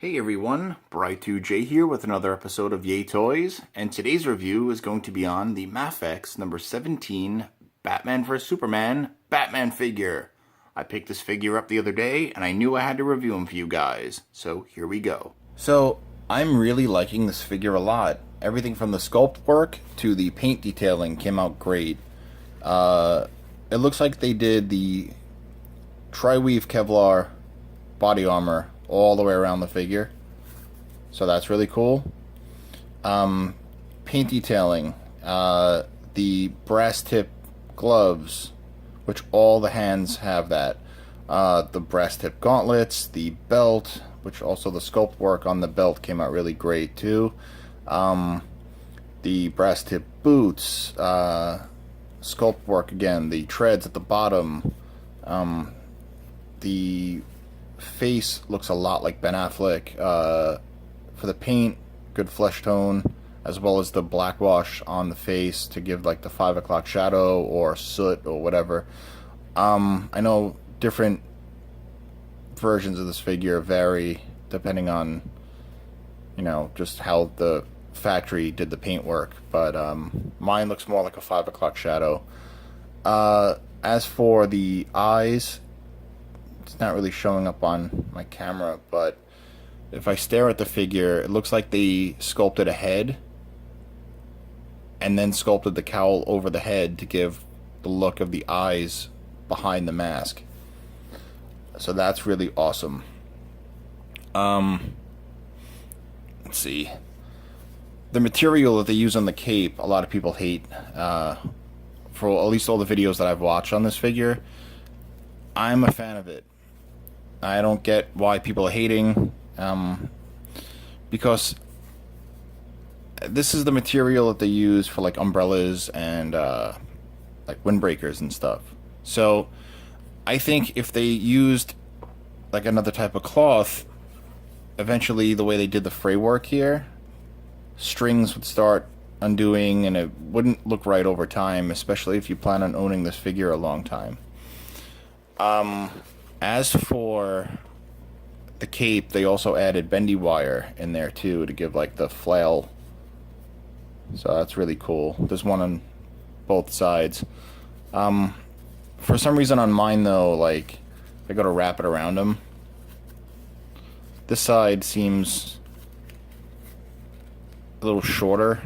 Hey everyone, Bri2J here with another episode of Yay Toys, and today's review is going to be on the MAFEX number 17 Batman vs Superman Batman figure. I picked this figure up the other day, and I knew I had to review him for you guys, so here we go. So, I'm really liking this figure a lot. Everything from the sculpt work to the paint detailing came out great. It looks like they did the tri-weave Kevlar body armor all the way around the figure, so that's really cool. Paint detailing, the brass tip gloves, which all the hands have that, the brass tip gauntlets, the belt, which also the sculpt work on the belt came out really great too, the brass tip boots, sculpt work again, the treads at the bottom, the face looks a lot like Ben Affleck. For the paint, good flesh tone, as well as the black wash on the face to give like the 5 o'clock shadow or soot or whatever. I know different versions of this figure vary depending on, you know, just how the factory did the paint work, but mine looks more like a 5 o'clock shadow. As for the eyes, it's not really showing up on my camera, but if I stare at the figure, it looks like they sculpted a head and then sculpted the cowl over the head to give the look of the eyes behind the mask. So that's really awesome. Let's see. The material that they use on the cape, a lot of people hate. For at least all the videos that I've watched on this figure, I'm a fan of it. I don't get why people are hating, because this is the material that they use for like umbrellas and like windbreakers and stuff. So I think if they used like another type of cloth, eventually the way they did the fray work here, strings would start undoing and it wouldn't look right over time, especially if you plan on owning this figure a long time. As for the cape, they also added bendy wire in there too to give like the flail. So that's really cool. There's one on both sides. For some reason on mine though, like I go to wrap it around them, this side seems a little shorter.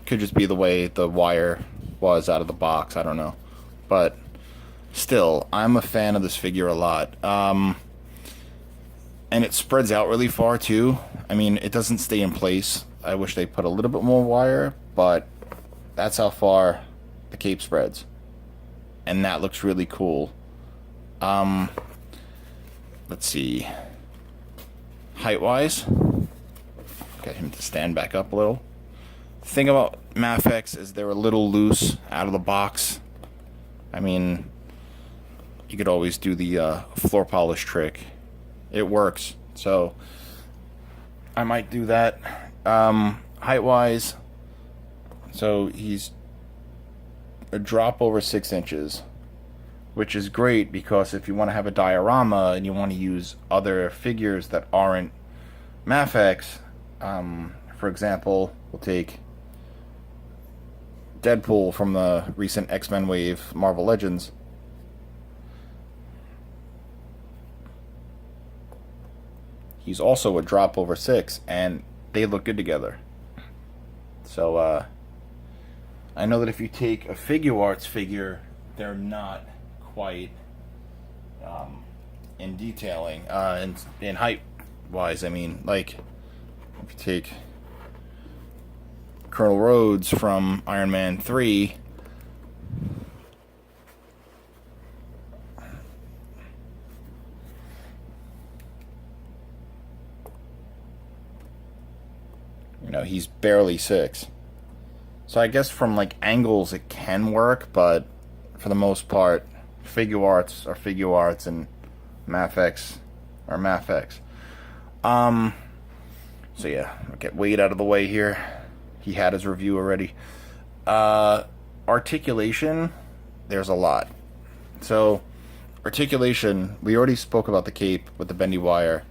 Could just be the way the wire was out of the box, I don't know. But still, I'm a fan of this figure a lot. And it spreads out really far too. I mean, it doesn't stay in place. I wish they put a little bit more wire, but that's how far the cape spreads. And that looks really cool. Let's see. Height-wise, get him to stand back up a little. The thing about MAFEX is they're a little loose out of the box. I mean, you could always do the floor polish trick. It works, so I might do that. Height-wise, so he's a drop over 6 inches, which is great because if you want to have a diorama and you want to use other figures that aren't MAFEX, for example, we'll take Deadpool from the recent X-Men wave Marvel Legends. He's also a drop over 6, and they look good together. So, I know that if you take a Figure Arts figure, they're not quite in detailing, in height-wise. I mean, like, if you take Colonel Rhodes from Iron Man 3, you know, he's barely 6. So I guess from like angles it can work, but for the most part, Figure Arts are Figure Arts and MAFEX are MAFEX. So yeah, I'll get Wade out of the way here. He had his review already. Articulation, there's a lot. So articulation, we already spoke about the cape with the bendy wire.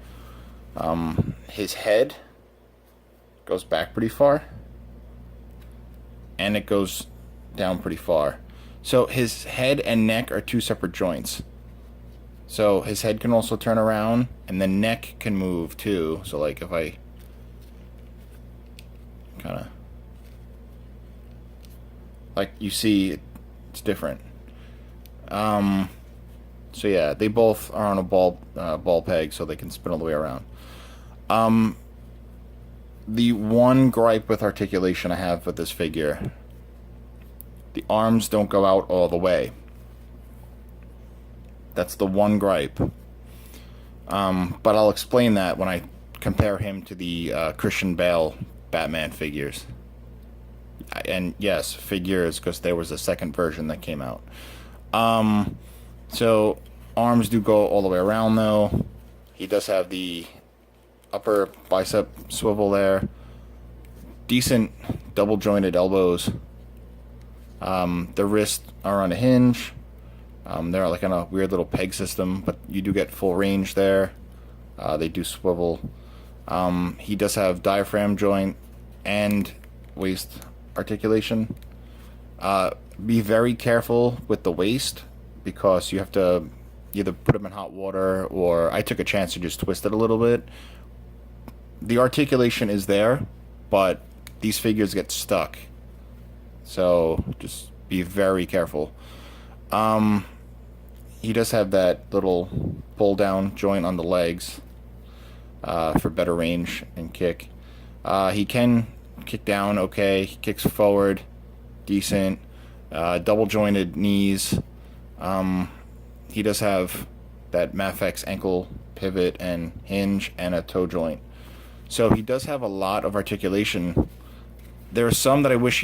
His head goes back pretty far, and it goes down pretty far. So his head and neck are two separate joints. So his head can also turn around, and the neck can move too. So like if I kind of, like you see, it's different. So yeah, they both are on a ball peg, so they can spin all the way around. The one gripe with articulation I have with this figure, the arms don't go out all the way. That's the one gripe. But I'll explain that when I compare him to the Christian Bale Batman figures. And yes, figures, because there was a second version that came out. So arms do go all the way around though. He does have the upper bicep swivel there. Decent double jointed elbows. The wrists are on a hinge. They're like on a weird little peg system, but you do get full range there. They do swivel. He does have diaphragm joint and waist articulation. Be very careful with the waist, because you have to either put him in hot water, or I took a chance to just twist it a little bit. The articulation is there, but these figures get stuck. So just be very careful. He does have that little pull down joint on the legs for better range and kick. He can kick down okay. He kicks forward decent. Double jointed knees. He does have that MAFEX ankle pivot and hinge and a toe joint. So he does have a lot of articulation. There are some that I wish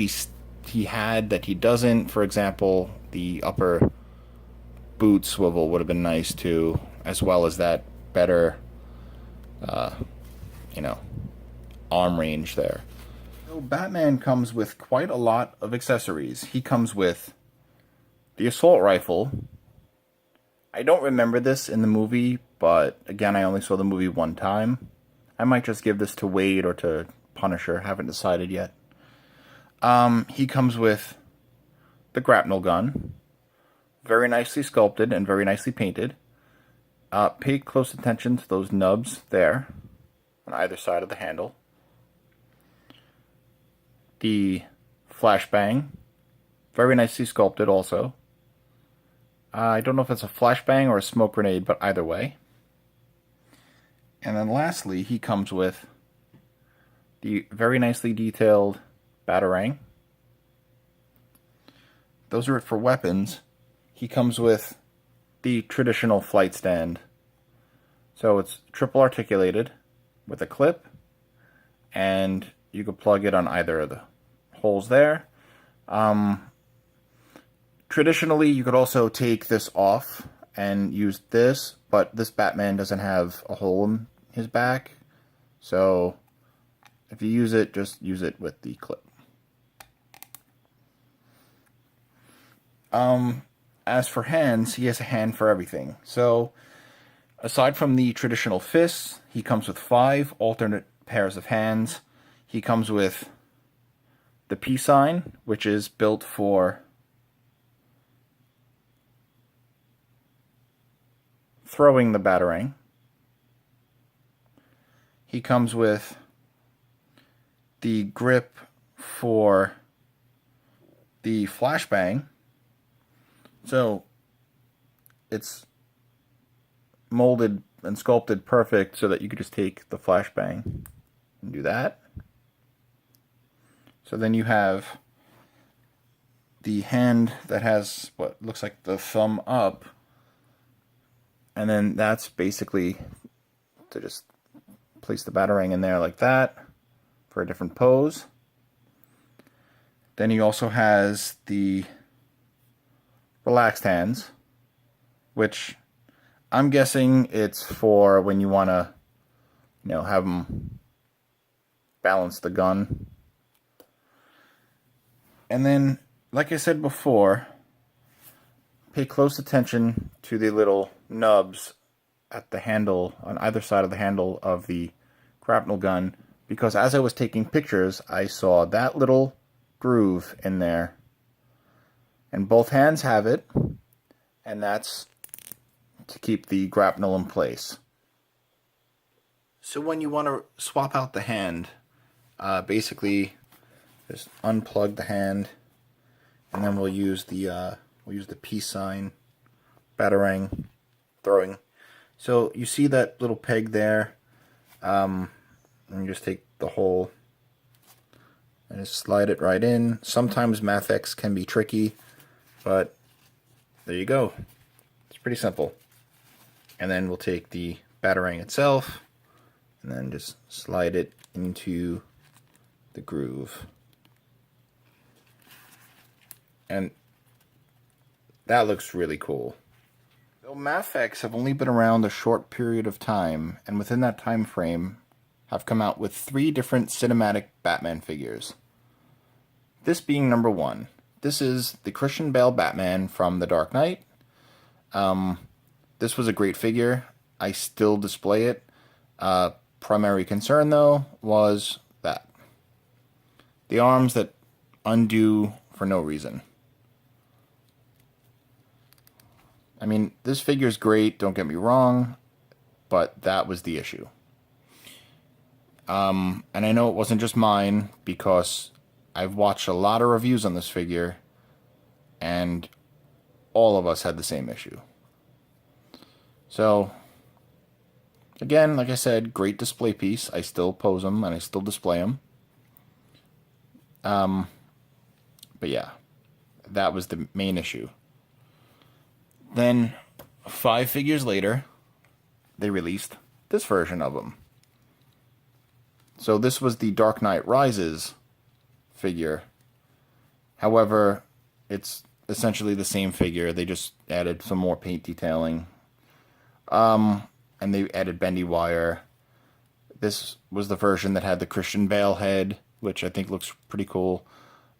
he had that he doesn't. For example, the upper boot swivel would have been nice too, as well as that better, arm range there. So Batman comes with quite a lot of accessories. He comes with the assault rifle. I don't remember this in the movie, but again, I only saw the movie one time. I might just give this to Wade or to Punisher. Haven't decided yet. He comes with the grapnel gun. Very nicely sculpted and very nicely painted. Pay close attention to those nubs there on either side of the handle. The flashbang. Very nicely sculpted also. I don't know if it's a flashbang or a smoke grenade, but either way. And then lastly, he comes with the very nicely detailed batarang. Those are it for weapons. He comes with the traditional flight stand. So it's triple articulated with a clip, and you could plug it on either of the holes there. Traditionally, you could also take this off and use this, but this Batman doesn't have a hole in his back. So if you use it, just use it with the clip. As for hands, he has a hand for everything. So aside from the traditional fists, he comes with 5 alternate pairs of hands. He comes with the peace sign, which is built for throwing the batarang. He comes with the grip for the flashbang. So it's molded and sculpted perfect so that you could just take the flashbang and do that. So then you have the hand that has what looks like the thumb up, and then that's basically to just place the batarang in there like that for a different pose. Then he also has the relaxed hands, which I'm guessing it's for when you want to, have them balance the gun. And then, like I said before, pay close attention to the little nubs at the handle, on either side of the handle of the grapnel gun, because as I was taking pictures, I saw that little groove in there. And both hands have it, and that's to keep the grapnel in place. So when you want to swap out the hand, basically just unplug the hand, and then we'll use the peace sign, batarang, throwing. So you see that little peg there, and you just take the hole and just slide it right in. Sometimes MAFEX can be tricky, but there you go. It's pretty simple. And then we'll take the batarang itself and then just slide it into the groove. And that looks really cool. So MAFEX have only been around a short period of time, and within that time frame have come out with 3 different cinematic Batman figures. This being number 1. This is the Christian Bale Batman from The Dark Knight. This was a great figure. I still display it. Primary concern, though, was that. The arms that undo for no reason. I mean, this figure's great, don't get me wrong, but that was the issue. And I know it wasn't just mine, because I've watched a lot of reviews on this figure, and all of us had the same issue. So, again, like I said, great display piece. I still pose them, and I still display them. But yeah, that was the main issue. Then, 5 figures later, they released this version of them. So this was the Dark Knight Rises figure. However, it's essentially the same figure. They just added some more paint detailing. And they added bendy wire. This was the version that had the Christian Bale head, which I think looks pretty cool.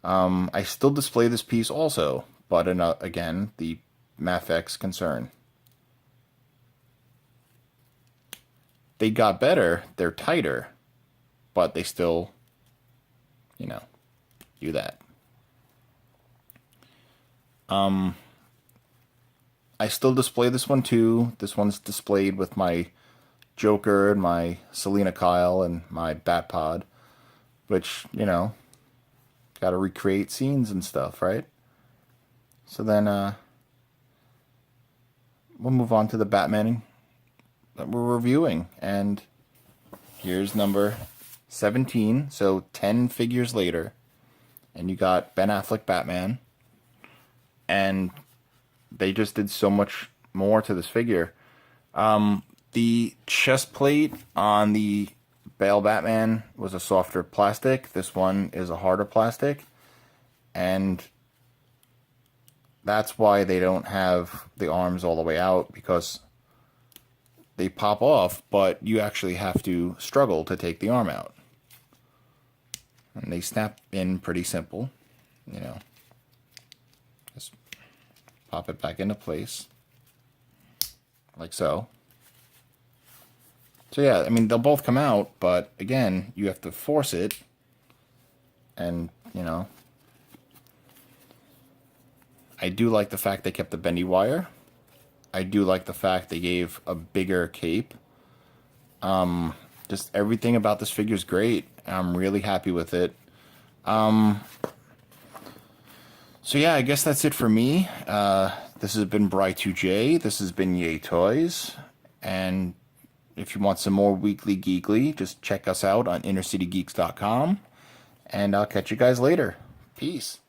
I still display this piece also, but again, the MAFEX concern. They got better, they're tighter, but they still, do that. I still display this one too. This one's displayed with my Joker and my Selina Kyle and my Batpod, which, gotta recreate scenes and stuff, right? So then, we'll move on to the Batman that we're reviewing, and here's number 17, so 10 figures later, and you got Ben Affleck Batman, and they just did so much more to this figure. The chest plate on the Bale Batman was a softer plastic. This one is a harder plastic, and that's why they don't have the arms all the way out, because they pop off, but you actually have to struggle to take the arm out. And they snap in pretty simple, Just pop it back into place, like so. So yeah, I mean, they'll both come out, but again, you have to force it, and, I do like the fact they kept the bendy wire. I do like the fact they gave a bigger cape. Just everything about this figure is great. I'm really happy with it. So yeah, I guess that's it for me. This has been Bry2J. This has been Yay Toys. And if you want some more weekly geekly, just check us out on innercitygeeks.com. And I'll catch you guys later. Peace.